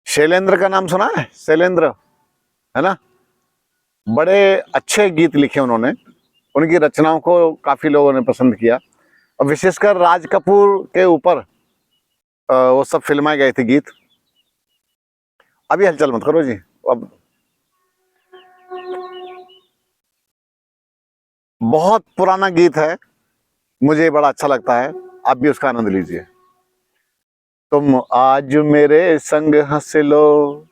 शैलेंद्र का नाम सुना है? शैलेंद्र, है ना? बड़े अच्छे गीत लिखे उन्होंने, उनकी रचनाओं को काफी लोगों ने पसंद किया, और विशेषकर राज कपूर के ऊपर वो सब फिल्माए गए थे गीत। अभी हलचल मत करो जी, अब बहुत पुराना गीत है, मुझे बड़ा अच्छा लगता है, आप भी उसका आनंद लीजिए। तुम आज मेरे संग हंस लो,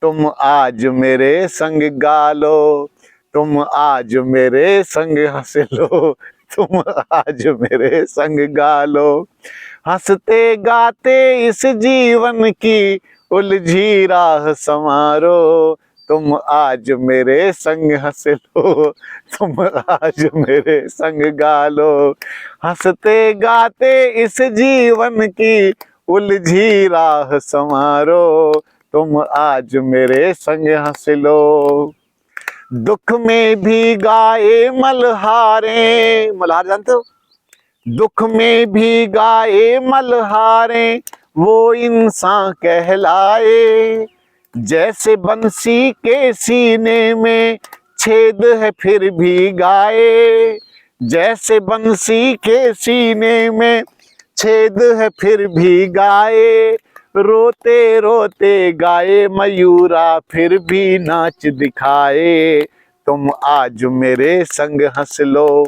तुम आज मेरे संग गा लो, तुम आज मेरे संग हंस लो, तुम आज मेरे संग गा लो, हंसते गाते इस जीवन की उलझी राह संवारो, तुम आज मेरे संग हंस लो, तुम आज मेरे संग गा लो, हंसते गाते इस जीवन की उलझी राह संवारो, तुम आज मेरे संग हंस लो। दुख में भी गाए मल्हारे, मल्हार जानते हो? दुख में भी गाए मल्हारे, वो इंसान कहलाए, जैसे बंसी के सीने में छेद है फिर भी गाए, जैसे बंसी के सीने में छेद है फिर भी गाए, रोते रोते गाए मयूरा फिर भी नाच दिखाए, तुम आज मेरे संग हंस लो,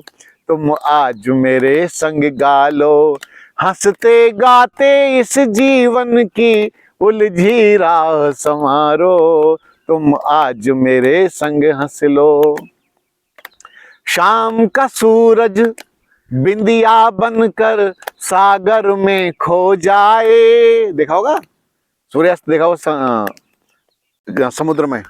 तुम आज मेरे संग गा लो, हंसते गाते इस जीवन की उलझी राह संवारो, तुम आज मेरे संग हंस लो। शाम का सूरज बिंदिया बनकर सागर में खो जाए, देखा होगा सूर्यास्त, देखा होगा समुद्र में।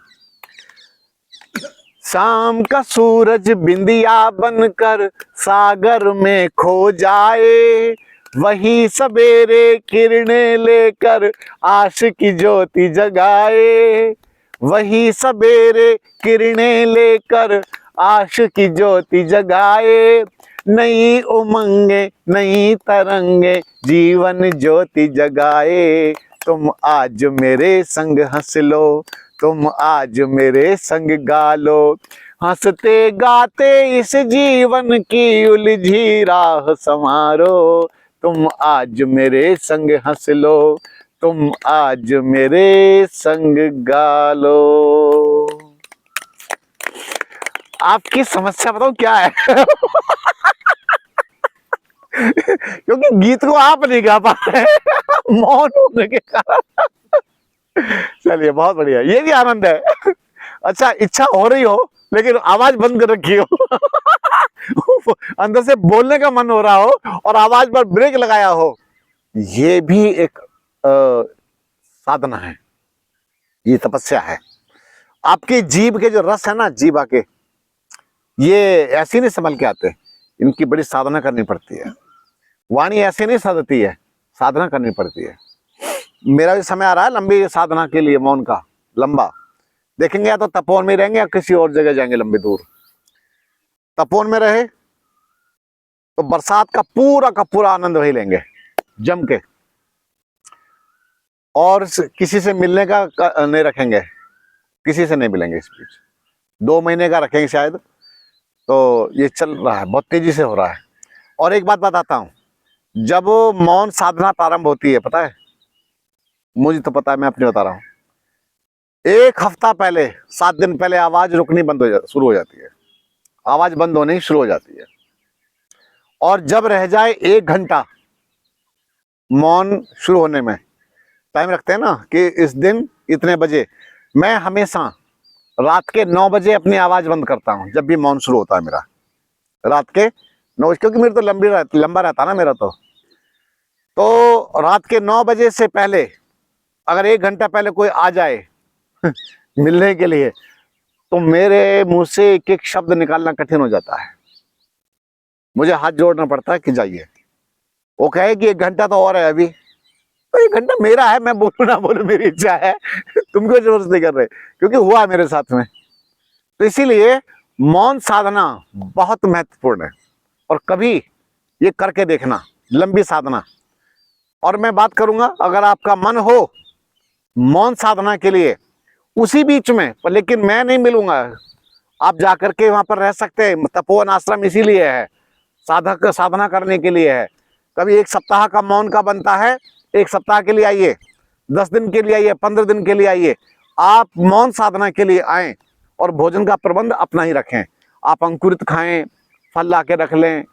शाम का सूरज बिंदिया बनकर सागर में खो जाए, वही सवेरे किरणें लेकर आश की ज्योति जगाए, वही सवेरे किरणें लेकर आश की ज्योति जगाए, नई उमंगे नई तरंगे जीवन ज्योति जगाए, तुम आज मेरे संग हंस लो, तुम आज मेरे संग गा लो, हंसते गाते इस जीवन की उलझी राह संवारो, तुम आज मेरे संग हंस लो, तुम आज मेरे संग गा लो। आपकी समस्या बताओ क्या है? क्योंकि गीत को आप नहीं गा पा रहे मौन होने के कारण। चलिए बहुत बढ़िया, ये भी आनंद है। अच्छा, इच्छा हो रही हो लेकिन आवाज बंद कर रखी हो, अंदर से बोलने का मन हो रहा हो और आवाज पर ब्रेक लगाया हो, ये भी एक साधना है, ये तपस्या है। आपकी जीभ के जो रस है ना, जीभ आके ये ऐसी नहीं संभल के आते, इनकी बड़ी साधना करनी पड़ती है। वाणी ऐसे नहीं सदती है, साधना करनी पड़ती है। मेरा भी समय आ रहा है लंबी साधना के लिए, मौन का लंबा देखेंगे, या तो तपोवन में रहेंगे या किसी और जगह जाएंगे लंबी दूर। तपोवन में रहे तो बरसात का पूरा आनंद वही लेंगे जम के, और किसी से मिलने का नहीं रखेंगे, किसी से नहीं मिलेंगे इस बीच। 2 महीने का रखेंगे शायद, तो ये चल रहा है, बहुत तेजी से हो रहा है। और एक बात बताता हूं, जब मौन साधना प्रारंभ होती है, पता है मुझे तो पता है, मैं अपनी बता रहा हूं, 1 हफ्ता पहले, 7 दिन पहले आवाज रुकनी शुरू हो जाती है, आवाज बंद होनी शुरू हो जाती है। और जब रह जाए 1 घंटा मौन शुरू होने में, टाइम रखते हैं ना कि इस दिन इतने बजे, मैं हमेशा रात के 9 बजे अपनी आवाज बंद करता हूं, जब भी मौन शुरू होता है मेरा रात के 9, क्योंकि मेरे तो लंबा रहता ना मेरा, तो रात के 9 बजे से पहले अगर 1 घंटा पहले कोई आ जाए मिलने के लिए, तो मेरे मुंह से एक एक शब्द निकालना कठिन हो जाता है, मुझे हाथ जोड़ना पड़ता है कि जाइए। वो कहे कि 1 घंटा तो और है अभी, तो 1 घंटा मेरा है, मैं बोलूं ना बोलूं मेरी इच्छा है, तुमको जबरदस्ती नहीं कर रहे, क्योंकि हुआ मेरे साथ में। तो इसीलिए मौन साधना बहुत महत्वपूर्ण है। और कभी ये करके देखना, लंबी साधना। और मैं बात करूंगा, अगर आपका मन हो मौन साधना के लिए उसी बीच में, लेकिन मैं नहीं मिलूंगा, आप जाकर के वहां पर रह सकते हैं। तपोवन आश्रम इसीलिए है, साधक साधना करने के लिए है। कभी 1 सप्ताह का मौन का बनता है, 1 सप्ताह के लिए आइए, 10 दिन के लिए आइए, 15 दिन के लिए आइए, आप मौन साधना के लिए आएं। और भोजन का प्रबंध अपना ही रखें। आप अंकुरित खाएं, फल ला के रख लें,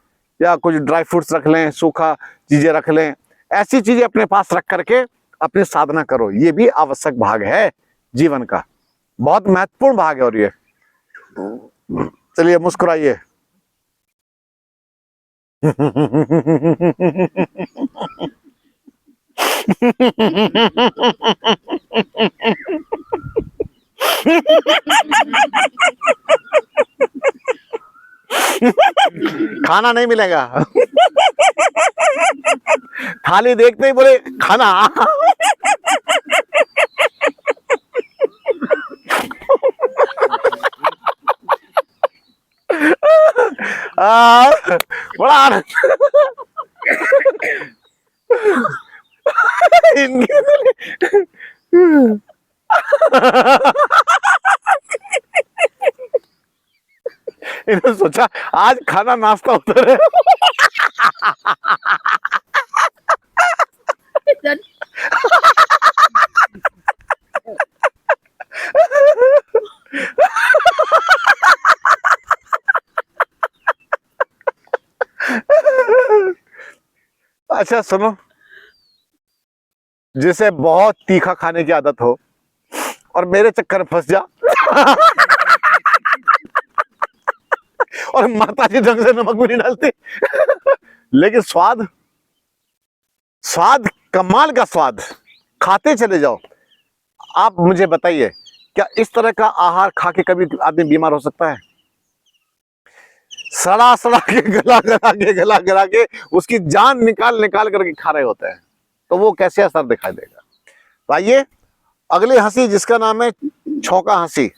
या कुछ ड्राई फ्रूट्स रख लें, सूखा चीजें रख लें, ऐसी चीजें अपने पास रख करके अपनी साधना करो। ये भी आवश्यक भाग है जीवन का, बहुत महत्वपूर्ण भाग है। और ये चलिए मुस्कुराइए। खाना नहीं मिलेगा। थाली देखते ही बोले खाना। बड़ा आनंद इन्होंने सोचा आज खाना नाश्ता उधर है। अच्छा सुनो, जिसे बहुत तीखा खाने की आदत हो और मेरे चक्कर में फंस जा और माता जी ढंग से नमक भी नहीं डालती, लेकिन स्वाद स्वाद कमाल का स्वाद, खाते चले जाओ। आप मुझे बताइए, क्या इस तरह का आहार खा के कभी आदमी बीमार हो सकता है? सड़ा सड़ा के गला गला के उसकी जान निकाल निकाल करके खा रहे होते हैं, तो वो कैसे असर दिखाई देगा। तो आइए अगली हंसी, जिसका नाम है छौका हंसी।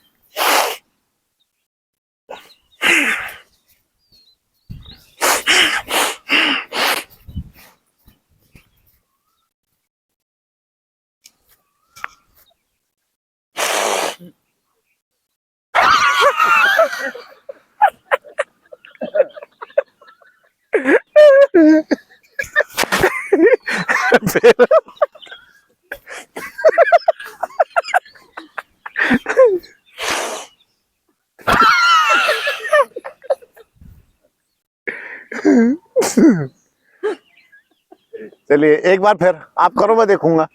चलिए एक बार फिर आप करो, मैं देखूंगा।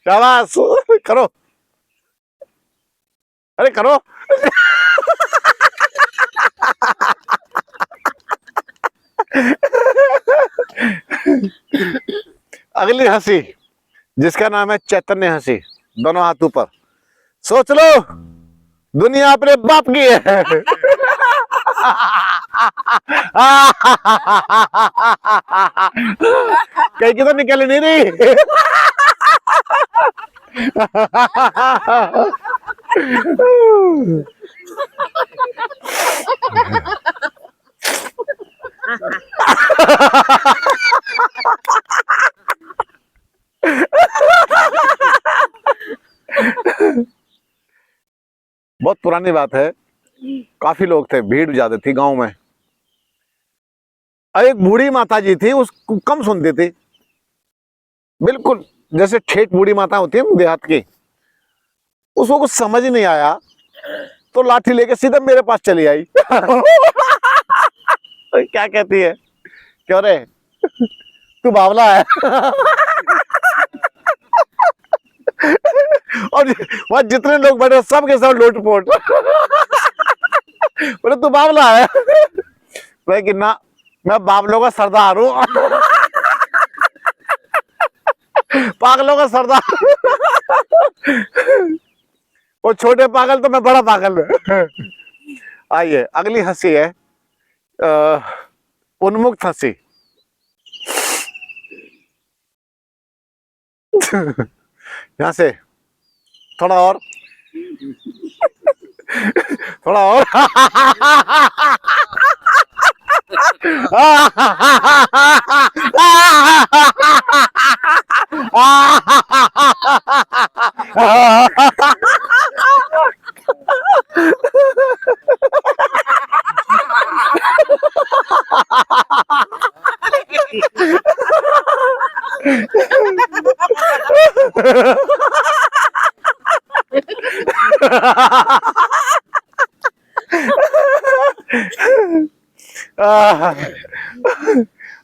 शाबाश, करो, अरे करो। अगली हंसी, जिसका नाम है चैतन्य हंसी। दोनों हाथ ऊपर, सोच लो दुनिया अपने बाप की है। कहीं की तो निकल नहीं रही। बहुत पुरानी बात है, काफी लोग थे, भीड़ ज्यादा थी गांव में। एक बूढ़ी माता जी थी, उसको कम सुनती थी, बिल्कुल जैसे ठेठ बूढ़ी माता होती है देहात की। उसको कुछ समझ ही नहीं आया, तो लाठी लेके सीधा मेरे पास चली आई। क्या कहती है, क्यों रे तू बावला है? और वहां जितने लोग बैठे सब के सब लोटपोट। बोले तू बावला है? मैं कि ना, मैं बावलों का सरदार हूं। पागलों का सरदार। वो छोटे पागल तो मैं बड़ा पागल। आइए अगली हंसी है उन्मुक्त हंसी। यहां से थोड़ा और, थोड़ा और।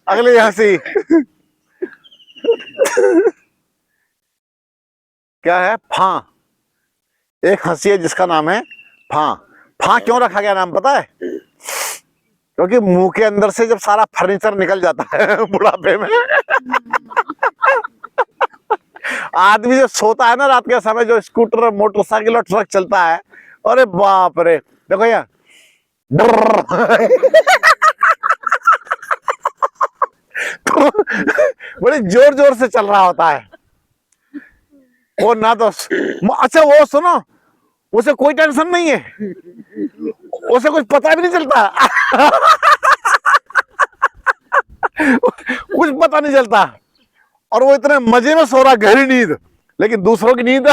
अगली हंसी क्या है? फां। एक हंसी है जिसका नाम है फां। फां क्यों रखा गया नाम पता है? क्योंकि मुंह के अंदर से जब सारा फर्नीचर निकल जाता है बुढ़ापे में, आदमी जो सोता है ना रात के समय, जो स्कूटर मोटरसाइकिल और ट्रक चलता है, अरे बाप रे, देखो यार तो बड़े जोर जोर से चल रहा होता है वो ना। तो अच्छा वो सुनो, उसे कोई टेंशन नहीं है, उसे कुछ पता भी नहीं चलता कुछ पता नहीं चलता, और वो इतने मजे में सो रहा, गहरी नींद, लेकिन दूसरों की नींद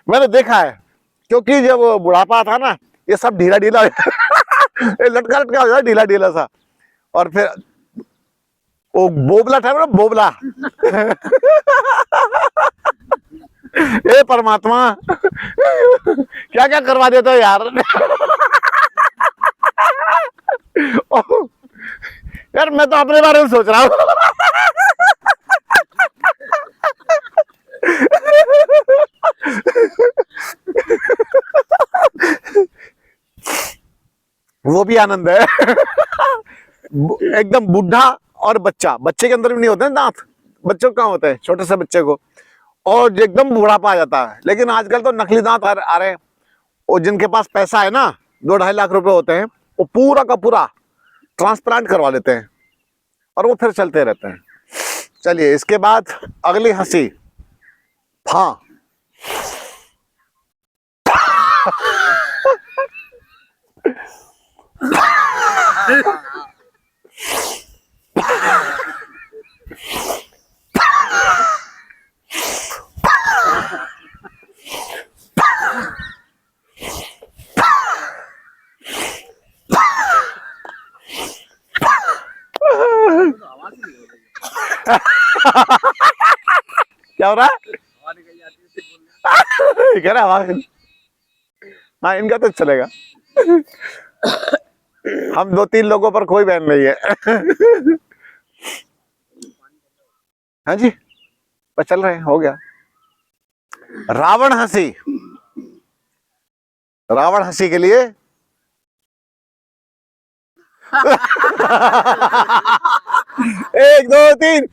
मैंने देखा है, क्योंकि जब बुढ़ापा था ना, ये सब ढीला ढीला लटका लटका हो जाए, ढीला ढीला सा, और फिर वो बोबला था ना, बोबला ए परमात्मा क्या क्या करवा देता है यार यार मैं तो अपने बारे में सोच रहा हूँ वो भी आनंद है एकदम बुढ़ा और बच्चा, बच्चे के अंदर भी नहीं होते हैं दांत, बच्चों को कहाँ होते हैं, छोटे से बच्चे को, और एकदम बुढ़ापा आ जाता है। लेकिन आजकल तो नकली दांत आ रहे हैं, और जिनके पास पैसा है ना, 2-2.5 लाख रुपए होते हैं, वो पूरा का पूरा ट्रांसप्लांट करवा लेते हैं, और वो फिर चलते रहते हैं। चलिए इसके बाद अगली हंसी फां। क्या हो रहा है? कह रहा आवाज, हाँ इनका तो चलेगा, हम 2-3 लोगों पर कोई बैन नहीं है हाँ जी, बस चल रहे हैं, हो गया। रावण हंसी। रावण हंसी के लिए 1 2 3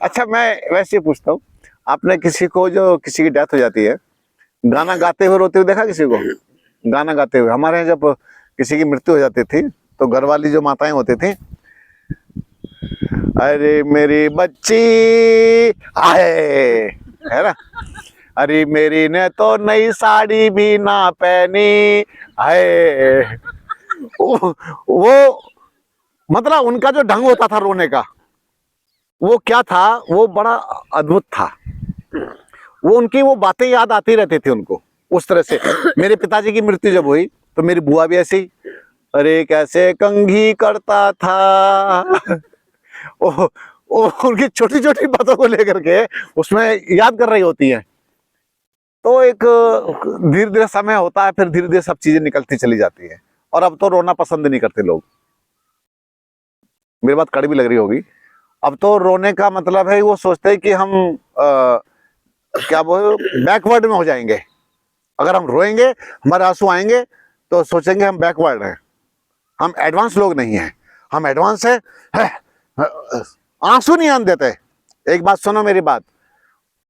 अच्छा मैं वैसे पूछता हूँ, आपने किसी को, जो किसी की डेथ हो जाती है, गाना गाते हुए रोते हुए देखा किसी को? गाना गाते हुए, हमारे यहाँ जब किसी की मृत्यु हो जाती थी तो घर वाली जो माताएं होती थी, अरे मेरी बच्ची आए, है ना, अरे मेरी ने तो नई साड़ी भी ना पहनी है, वो मतलब उनका जो ढंग होता था रोने का, वो क्या था, वो बड़ा अद्भुत था। वो उनकी वो बातें याद आती रहती थी उनको उस तरह से। मेरे पिताजी की मृत्यु जब हुई तो मेरी बुआ भी ऐसी, अरे कैसे कंघी करता था ओ, उनकी छोटी छोटी बातों को लेकर के उसमें याद कर रही होती है। तो एक धीरे धीरे समय होता है, फिर धीरे धीरे सब चीजें निकलती चली जाती है, और अब तो रोना पसंद नहीं करते लोग। मेरी बात कड़वी लग रही होगी, अब तो रोने का मतलब है वो सोचते हैं कि हम क्या बोल बैकवर्ड में हो जाएंगे। अगर हम रोएंगे, हमारे आंसू आएंगे, तो सोचेंगे हम बैकवर्ड हैं, हम एडवांस लोग नहीं हैं। हम एडवांस है, आंसू नहीं आने देते। एक बात सुनो मेरी बात,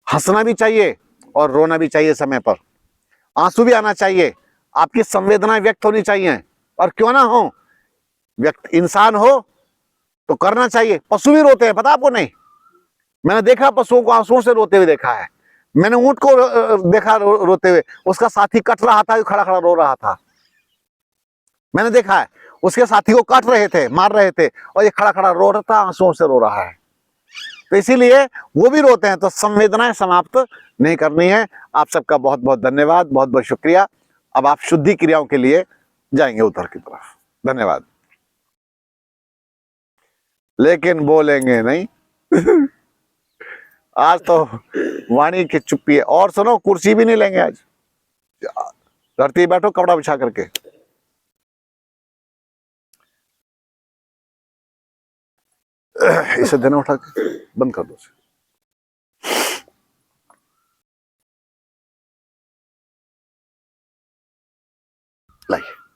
हंसना भी चाहिए और रोना भी चाहिए समय पर। आंसू भी आना चाहिए, आपकी संवेदनाएं व्यक्त होनी चाहिए, और क्यों ना हो, व्यक्त इंसान हो तो करना चाहिए। पशु भी रोते हैं, पता आपको नहीं? मैंने देखा पशुओं को आंसुओं से रोते हुए देखा है। मैंने ऊंट को देखा रोते हुए, उसका साथी कट रहा था, खड़ा खड़ा रो रहा था। मैंने देखा है, उसके साथी को काट रहे थे, मार रहे थे, और ये खड़ा खड़ा रो रहा था, आंसुओं से रो रहा है। तो इसीलिए वो भी रोते हैं, तो संवेदनाएं समाप्त नहीं करनी है। आप सबका बहुत बहुत धन्यवाद, बहुत बहुत शुक्रिया। अब आप शुद्धि क्रियाओं के लिए जाएंगे उत्तर की तरफ। धन्यवाद। लेकिन बोलेंगे नहीं। आज तो वाणी की चुप्पी है। और सुनो, कुर्सी भी नहीं लेंगे आज, धरती बैठो कपड़ा बिछा करके। इसे देना उठा के बंद कर दो। लाइए।